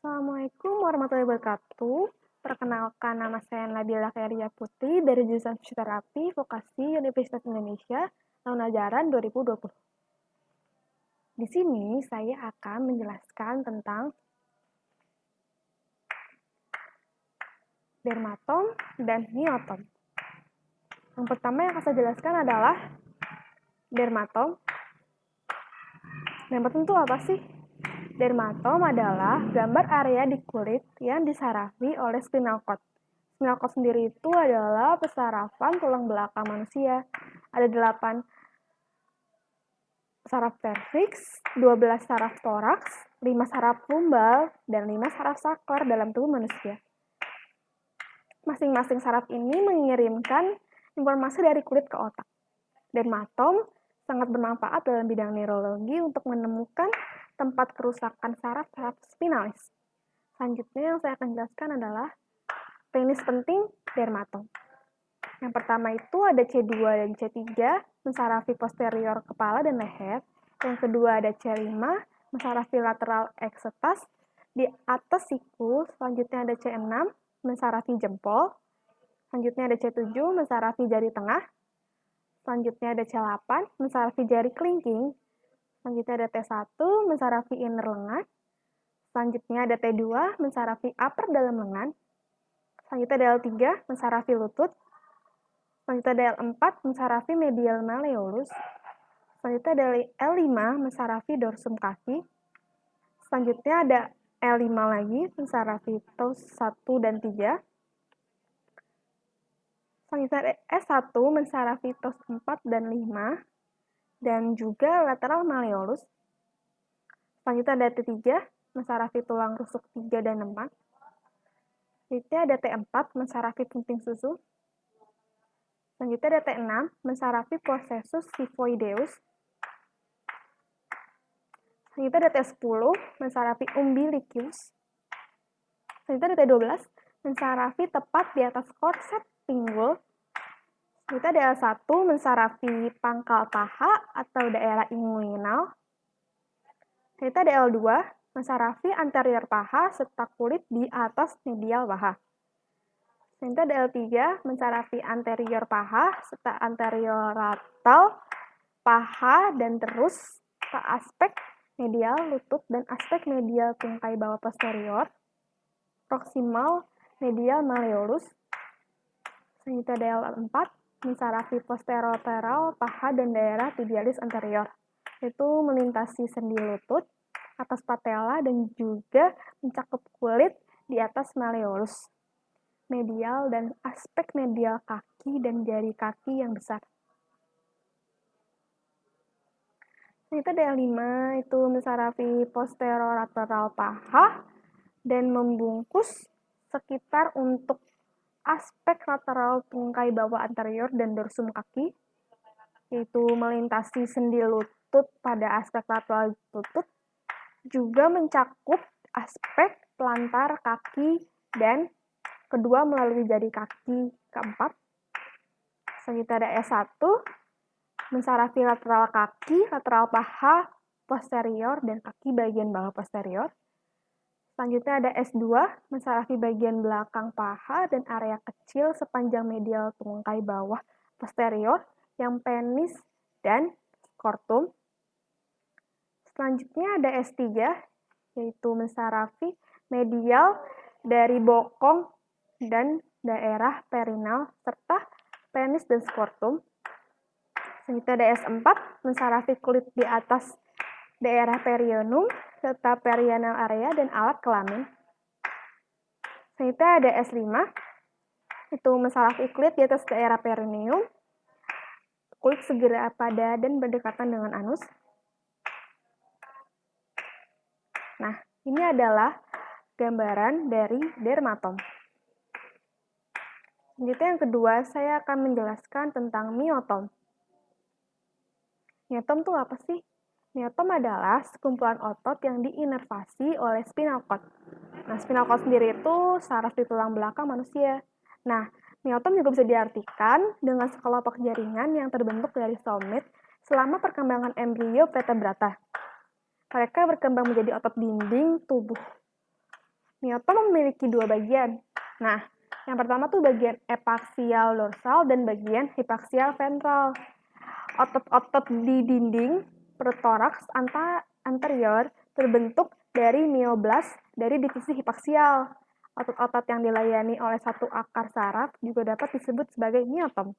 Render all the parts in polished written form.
Assalamualaikum warahmatullahi wabarakatuh. Perkenalkan, nama saya Nabila Khairia Putri dari jurusan Fisioterapi Vokasi Universitas Indonesia tahun ajaran 2020. Di sini saya akan menjelaskan tentang dermatom dan miotom. Yang pertama yang akan saya jelaskan adalah dermatom. Dermatom itu apa sih? Dermatom adalah gambar area di kulit yang disarafi oleh spinal cord. Spinal cord sendiri itu adalah pesarafan tulang belakang manusia. Ada 8 saraf cervix, 12 saraf toraks, 5 saraf lumbal, dan 5 saraf saklar dalam tubuh manusia. Masing-masing saraf ini mengirimkan informasi dari kulit ke otak. Dermatom sangat bermanfaat dalam bidang neurologi untuk menemukan tempat kerusakan saraf-saraf spinalis. Selanjutnya yang saya akan jelaskan adalah teknis penting dermatom. Yang pertama itu ada C2 dan C3, mensarafi posterior kepala dan leher. Yang kedua ada C5, mensarafi lateral eksetas di atas siku. Selanjutnya ada C6, mensarafi jempol. Selanjutnya ada C7, mensarafi jari tengah. Selanjutnya ada C8, mensarafi jari kelingking. Selanjutnya ada T1, mensarafi inner lengan. Selanjutnya ada T2, mensarafi upper dalam lengan. Selanjutnya ada L3, mensarafi lutut. Selanjutnya ada L4, mensarafi medial malleolus. Selanjutnya ada L5, mensarafi dorsum kaki. Selanjutnya ada L5 lagi, mensarafi toes 1 dan 3. Selanjutnya ada S1, mensarafi toes 4 dan 5. Dan juga lateral malleolus. Selanjutnya ada T3, mensarafi tulang rusuk 3 dan 4. Selanjutnya ada T4, mensarafi punting susu. Selanjutnya ada T6, mensarafi processus xiphoideus. Selanjutnya ada T10, mensarafi umbilicus. Selanjutnya ada T12, mensarafi tepat di atas korset pinggul. Selanjutnya ada L1, mensarafi pangkal paha atau daerah inguinal. Selanjutnya ada L2, mensarafi anterior paha serta kulit di atas medial paha. Selanjutnya ada L3, mensarafi anterior paha serta anterior lateral paha dan terus ke aspek medial lutut dan aspek medial tungkai bawah posterior, proximal medial malleolus. Selanjutnya ada L4, mensarafi posterolateral paha dan daerah tibialis anterior. Itu melintasi sendi lutut, atas patella, dan juga mencakup kulit di atas malleolus medial dan aspek medial kaki dan jari kaki yang besar. Itu ada L5, itu mensarafi posterolateral paha dan membungkus sekitar untuk aspek lateral tungkai bawah anterior dan dorsum kaki, yaitu melintasi sendi lutut pada aspek lateral lutut, juga mencakup aspek pelantar kaki dan kedua melalui jari kaki keempat. Selanjutnya ada S1, mensarafi lateral kaki, lateral paha, posterior, dan kaki bagian bawah posterior. Selanjutnya ada S2, mensarafi bagian belakang paha dan area kecil sepanjang medial tungkai bawah posterior yang penis dan skortum. Selanjutnya ada S3, yaitu mensarafi medial dari bokong dan daerah perinal serta penis dan skortum. Selanjutnya ada S4, mensarafi kulit di atas daerah perineum serta perianal area dan alat kelamin. Selanjutnya ada S5, itu mensarafi kulit di atas daerah perineum, kulit segera pada dan berdekatan dengan anus. Nah, ini adalah gambaran dari dermatom. Selanjutnya yang kedua, saya akan menjelaskan tentang miotom. Miotom itu apa sih? Miotom adalah sekumpulan otot yang diinervasi oleh spinal cord. Nah, spinal cord sendiri itu saraf di tulang belakang manusia. Nah, miotom juga bisa diartikan dengan sekelompok jaringan yang terbentuk dari somet selama perkembangan embrio vertebrata. Mereka berkembang menjadi otot dinding tubuh. Miotom memiliki dua bagian. Nah, yang pertama tuh bagian epaksial dorsal dan bagian hipaksial ventral. Otot-otot di dinding perut toraks anterior terbentuk dari mioblast dari divisi hipaksial. Otot-otot yang dilayani oleh satu akar saraf juga dapat disebut sebagai miotom.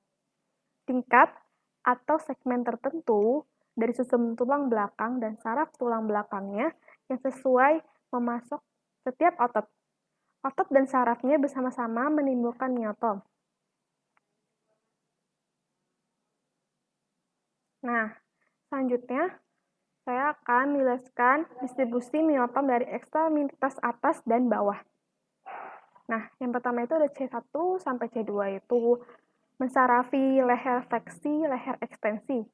Tingkat atau segmen tertentu dari susun tulang belakang dan saraf tulang belakangnya yang sesuai memasok setiap otot. Otot dan sarafnya bersama-sama menimbulkan miotom. Nah, selanjutnya saya akan menjelaskan distribusi miotom dari ekstremitas atas dan bawah. Nah, yang pertama itu ada C1 sampai C2, itu mensarafi leher fleksi, leher ekstensi.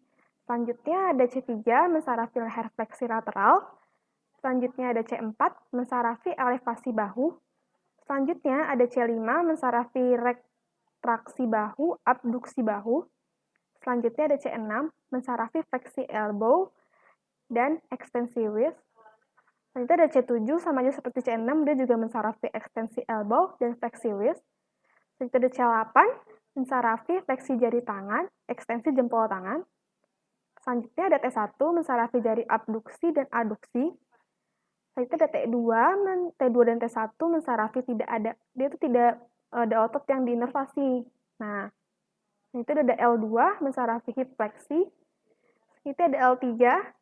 Selanjutnya ada C3, mensarafi leher fleksi lateral. Selanjutnya ada C4, mensarafi elevasi bahu. Selanjutnya ada C5, mensarafi retraksi bahu, abduksi bahu. Selanjutnya ada C6, mensarafi fleksi elbow dan ekstensi wrist. Selanjutnya ada C7, sama aja seperti C6, dia juga mensarafi ekstensi elbow dan fleksi wrist. Selanjutnya ada C8, mensarafi fleksi jari tangan, ekstensi jempol tangan. Selanjutnya ada T1, mensarafi jari abduksi dan aduksi. Selanjutnya ada T2 dan T1 mensarafi dia itu tidak ada otot yang diinervasi. Nah, itu ada L2 mensarafi hip fleksi. Itu ada L3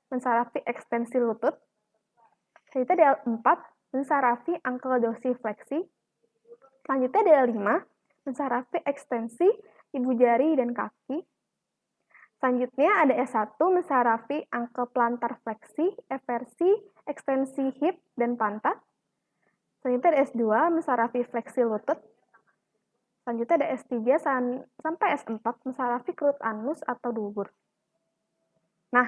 mensarafi ekstensi lutut. Itu ada L4 mensarafi ankle dorsifleksi. Selanjutnya ada L5 mensarafi ekstensi ibu jari dan kaki. Selanjutnya ada S1 mensarafi ankle plantar fleksi, eversi, ekstensi hip dan pantat. Selanjutnya ada S2 mensarafi fleksi lutut. Selanjutnya ada S3 sampai S4 mensarafi kerut anus atau dubur. Nah,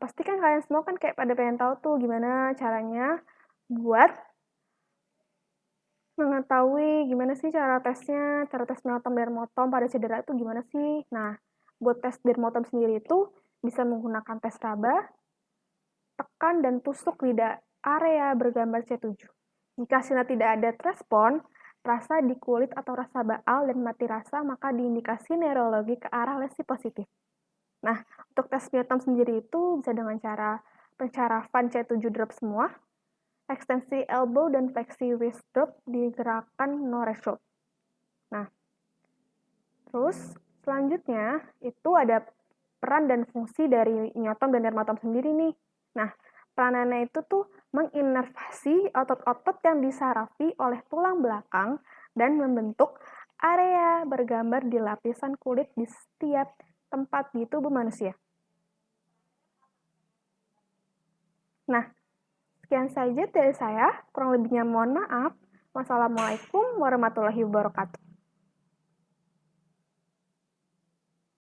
pasti kan kalian semua kan kayak pada pengen tahu tuh gimana caranya buat mengetahui gimana sih cara tesnya, cara tes miotom dermotom pada cedera itu gimana sih. Nah, buat tes dermotom sendiri itu bisa menggunakan tes raba, tekan dan tusuk di area bergambar C7. Jika hasilnya tidak ada respon, rasa di kulit atau rasa baal dan mati rasa, maka diindikasi neurologi ke arah lesi positif. Nah, untuk tes miotom sendiri itu bisa dengan cara pencaravan C7 drop semua, ekstensi elbow dan fleksi wrist drop digerakkan no result. Nah, terus selanjutnya itu ada peran dan fungsi dari miotom dan dermatom sendiri nih. Nah, peranannya itu tuh menginervasi otot-otot yang disarafi oleh tulang belakang dan membentuk area bergambar di lapisan kulit di setiap tempat di tubuh manusia. Nah, sekian saja dari saya. Kurang lebihnya mohon maaf. Wassalamualaikum warahmatullahi wabarakatuh.